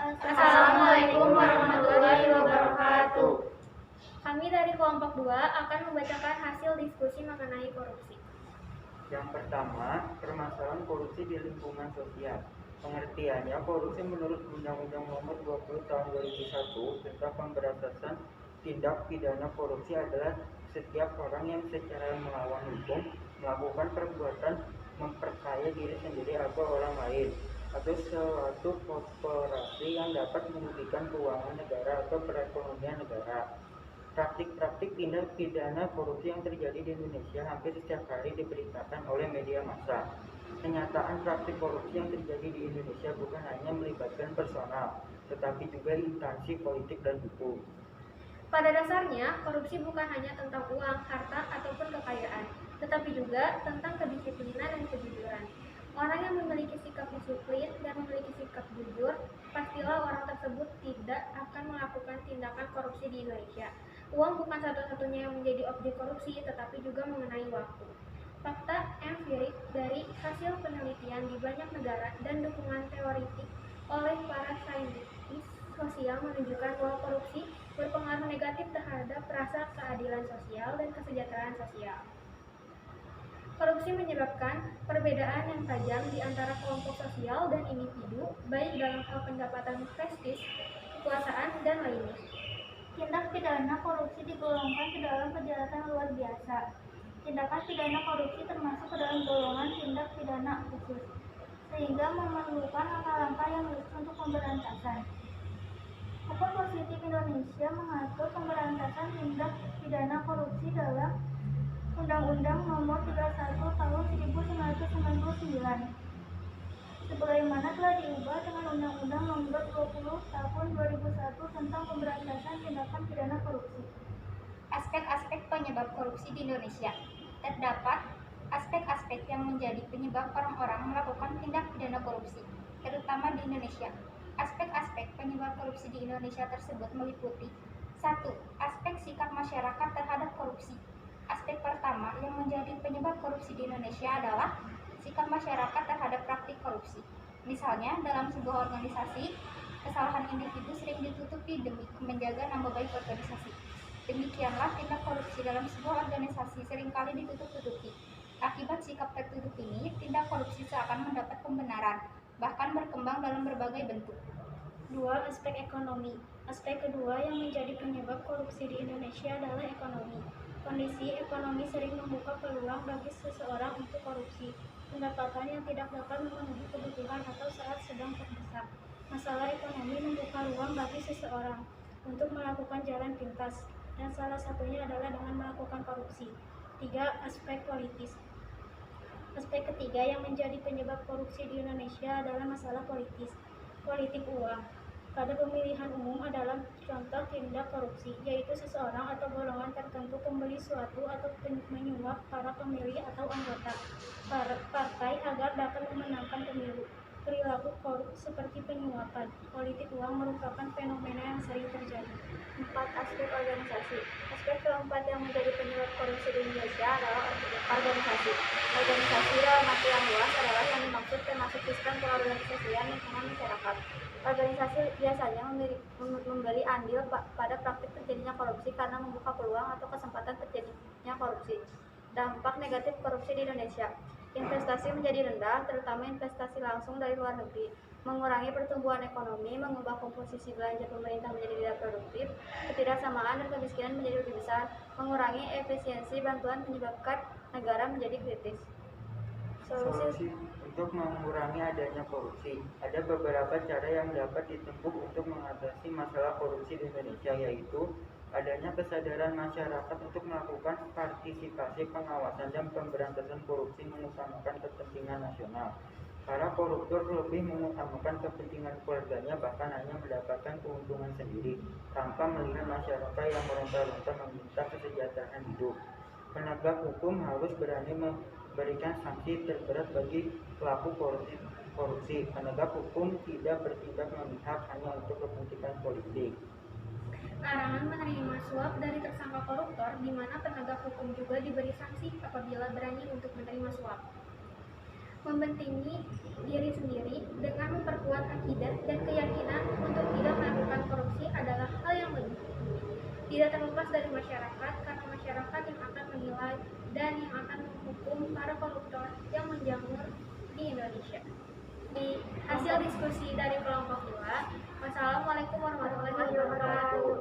Assalamualaikum warahmatullahi wabarakatuh. Kami dari kelompok 2 akan membacakan hasil diskusi mengenai korupsi. Yang pertama, permasalahan korupsi di lingkungan sosial. Pengertiannya, korupsi menurut Undang-Undang Nomor 20 Tahun 2001 tentang Pemberantasan Tindak Pidana Korupsi adalah setiap orang yang secara melawan hukum melakukan perbuatan memperkaya diri sendiri atau orang lain, atau suatu korporasi yang dapat merugikan keuangan negara atau perekonomian negara. Praktik-praktik tindak pidana korupsi yang terjadi di Indonesia hampir setiap hari diberitakan oleh media massa. Kenyataan praktik korupsi yang terjadi di Indonesia bukan hanya melibatkan personal, tetapi juga instansi politik dan hukum. Pada dasarnya, korupsi bukan hanya tentang uang, harta, ataupun kekayaan, tetapi juga tentang kedisiplinan dan kejujuran. Orang yang memiliki sikap disiplin dan memiliki sikap jujur, pastilah orang tersebut tidak akan melakukan tindakan korupsi di Indonesia. Uang bukan satu-satunya yang menjadi objek korupsi, tetapi juga mengenai waktu. Fakta empirik dari hasil penelitian di banyak negara dan dukungan teoritik oleh para saintis sosial menunjukkan bahwa korupsi berpengaruh negatif terhadap rasa keadilan sosial dan kesejahteraan sosial. Korupsi menyebabkan perbedaan yang tajam di antara kelompok sosial dan individu, baik dalam hal pendapatan, prestis, kekuasaan, dan lainnya. Tindak pidana korupsi digolongkan ke dalam kejahatan luar biasa. Tindakan pidana korupsi termasuk ke dalam golongan tindak pidana khusus, sehingga memerlukan langkah-langkah yang khusus untuk pemberantasan. Hukum positif Indonesia mengatur pemberantasan tindak pidana korupsi dalam Undang-Undang Nomor 31 Tahun 1999, sebagaimana telah diubah dengan Undang-Undang Nomor 20 Tahun 2001 tentang pemberantasan tindakan pidana korupsi. Aspek-aspek penyebab korupsi di Indonesia. Terdapat aspek-aspek yang menjadi penyebab orang-orang melakukan tindak pidana korupsi, terutama di Indonesia. Aspek-aspek penyebab korupsi di Indonesia tersebut meliputi 1. Aspek sikap masyarakat terhadap korupsi. Aspek pertama yang menjadi penyebab korupsi di Indonesia adalah sikap masyarakat terhadap praktik korupsi. Misalnya, dalam sebuah organisasi, kesalahan individu sering ditutupi demi menjaga nama baik organisasi. Demikianlah tindak korupsi dalam sebuah organisasi seringkali ditutup-tutupi. Akibat sikap tertutup ini, tindak korupsi seakan mendapat pembenaran, bahkan berkembang dalam berbagai bentuk. 2. Aspek ekonomi. Aspek kedua yang menjadi penyebab korupsi di Indonesia adalah ekonomi. Kondisi ekonomi sering membuka peluang bagi seseorang untuk korupsi. Pendapatan yang tidak dapat memenuhi kebutuhan atau saat sedang terdesak. Masalah ekonomi membuka ruang bagi seseorang untuk melakukan jalan pintas, dan salah satunya adalah dengan melakukan korupsi. 3. Aspek politis. Aspek ketiga yang menjadi penyebab korupsi di Indonesia adalah masalah politis. Politik uang pada pemilihan umum adalah contoh tindak korupsi, yaitu seseorang atau golongan tertentu membeli suatu atau menyuap para pemilih atau anggota partai agar dapat memenangkan pemilu. Perilaku korup seperti penyuapan politik uang merupakan fenomena yang sering terjadi. 4. Aspek organisasi. Aspek keempat yang menjadi penyebab korupsi di Indonesia adalah organisasi. Organisasi dalam arti yang luas adalah yang dimaksud termasuk sistem pengorganisasian lingkungan masyarakat. Organisasi biasanya memberi andil pada praktik terjadinya korupsi karena membuka peluang atau kesempatan terjadinya korupsi. Dampak negatif korupsi di Indonesia. Investasi menjadi rendah, terutama investasi langsung dari luar negeri, mengurangi pertumbuhan ekonomi, mengubah komposisi belanja pemerintah menjadi tidak produktif, ketidaksamaan dan kemiskinan menjadi lebih besar, mengurangi efisiensi bantuan menyebabkan negara menjadi kritis. Solusi untuk mengurangi adanya korupsi. Ada beberapa cara yang dapat ditempuh untuk mengatasi masalah korupsi di Indonesia, yaitu adanya kesadaran masyarakat untuk melakukan partisipasi pengawasan dan pemberantasan korupsi mengutamakan kepentingan nasional. Para koruptor lebih mengutamakan kepentingan keluarganya, bahkan hanya mendapatkan keuntungan sendiri, tanpa melihat masyarakat yang meronta-ronta meminta kesejahteraan hidup. Penegak hukum harus berani memberikan sanksi terberat bagi pelaku korupsi. Penegak hukum tidak bertindak memihak hanya untuk kepentingan politik. Larangan menerima suap dari tersangka koruptor, di mana penegak hukum juga diberi sanksi apabila berani untuk menerima suap. Membentengi diri sendiri dengan memperkuat akidah dan keyakinan untuk tidak terlepas dari masyarakat, karena masyarakat yang akan menilai dan yang akan menghukum para koruptor yang menjamur di Indonesia. Di hasil diskusi dari kelompok 2, wassalamualaikum warahmatullahi wabarakatuh.